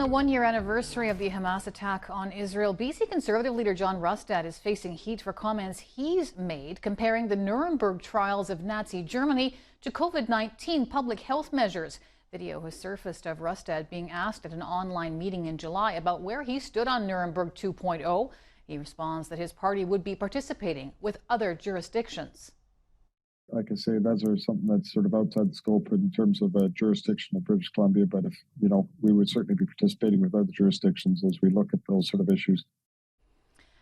the one-year anniversary of the Hamas attack on Israel, BC Conservative leader John Rustad is facing heat for comments he's made comparing the Nuremberg trials of Nazi Germany to COVID-19 public health measures. Video has surfaced of Rustad being asked at an online meeting in July about where he stood on Nuremberg 2.0. He responds that his party would be participating with other jurisdictions. Like I say, those are something that's sort of outside the scope in terms of jurisdiction of British Columbia. But if, we would certainly be participating with other jurisdictions as we look at those sort of issues.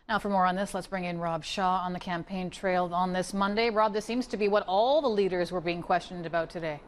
Now, for more on this, let's bring in Rob Shaw on the campaign trail on this Monday. Rob, this seems to be what all the leaders were being questioned about today.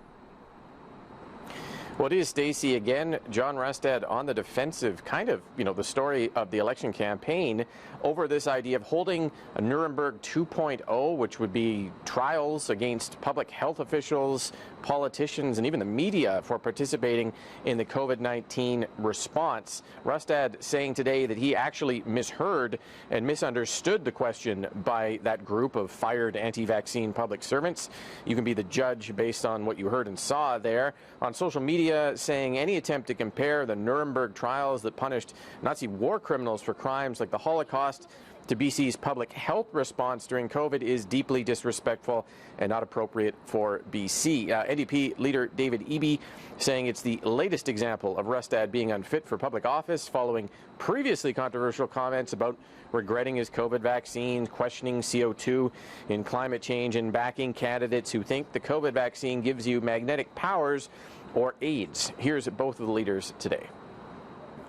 Well, it is, Stacey. Again, John Rustad on the defensive, kind of, the story of the election campaign over this idea of holding a Nuremberg 2.0, which would be trials against public health officials, politicians, and even the media for participating in the COVID-19 response. Rustad saying today that he actually misheard and misunderstood the question by that group of fired anti-vaccine public servants. You can be the judge based on what you heard and saw there. On social media, saying any attempt to compare the Nuremberg trials that punished Nazi war criminals for crimes like the Holocaust to BC's public health response during COVID is deeply disrespectful and not appropriate for BC. NDP leader David Eby saying it's the latest example of Rustad being unfit for public office following previously controversial comments about regretting his COVID vaccine, questioning CO2 in climate change, and backing candidates who think the COVID vaccine gives you magnetic powers or AIDS. Here's both of the leaders today.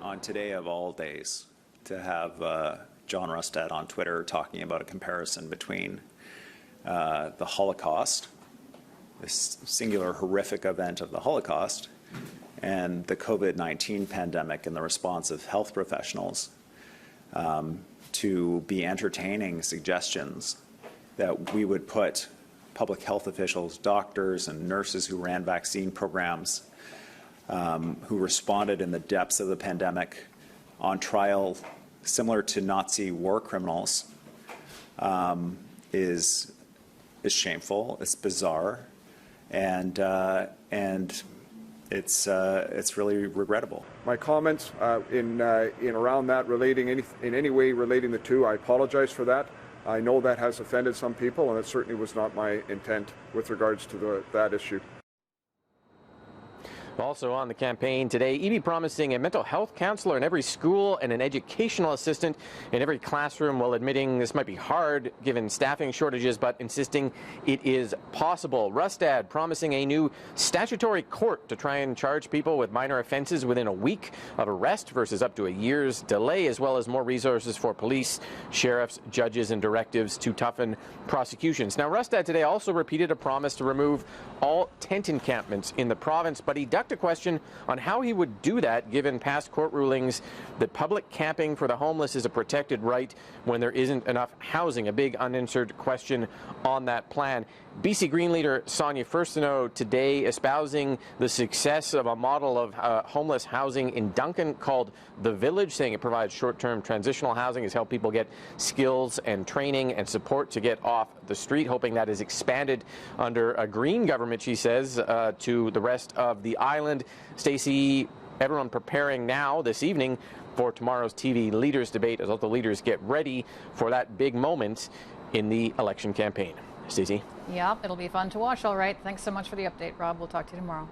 On today of all days, to have John Rustad on Twitter talking about a comparison between the Holocaust, this singular horrific event of the Holocaust, and the COVID-19 pandemic and the response of health professionals, to be entertaining suggestions that we would put public health officials, doctors and nurses who ran vaccine programs, who responded in the depths of the pandemic on trial similar to Nazi war criminals, is shameful. It's bizarre, and it's really regrettable. My comments in around that in any way relating the two, I apologize for that. I know that has offended some people, and it certainly was not my intent with regards to that issue. Also on the campaign today, Eby promising a mental health counselor in every school and an educational assistant in every classroom, while admitting this might be hard given staffing shortages, but insisting it is possible. Rustad promising a new statutory court to try and charge people with minor offenses within a week of arrest versus up to a year's delay, as well as more resources for police, sheriffs, judges, and directives to toughen prosecutions. Now, Rustad today also repeated a promise to remove all tent encampments in the province, but he ducked a question on how he would do that given past court rulings that public camping for the homeless is a protected right when there isn't enough housing. A big unanswered question on that plan. BC Green leader Sonia Furstenau today espousing the success of a model of homeless housing in Duncan called The Village, saying it provides short-term transitional housing, has helped people get skills and training and support to get off the street, hoping that is expanded under a Green government, she says, to the rest of the island. Stacey, everyone preparing now this evening for tomorrow's TV leaders debate as all the leaders get ready for that big moment in the election campaign. Stacey? Yeah, it'll be fun to watch. All right. Thanks so much for the update, Rob. We'll talk to you tomorrow.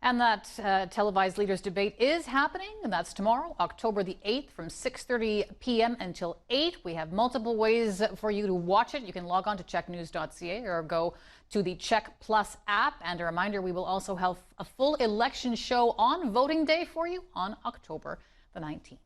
And that televised leaders debate is happening, and that's tomorrow, October the 8th from 6:30 p.m. until 8. We have multiple ways for you to watch it. You can log on to checknews.ca or go to the Check Plus app. And a reminder, we will also have a full election show on voting day for you on October the 19th.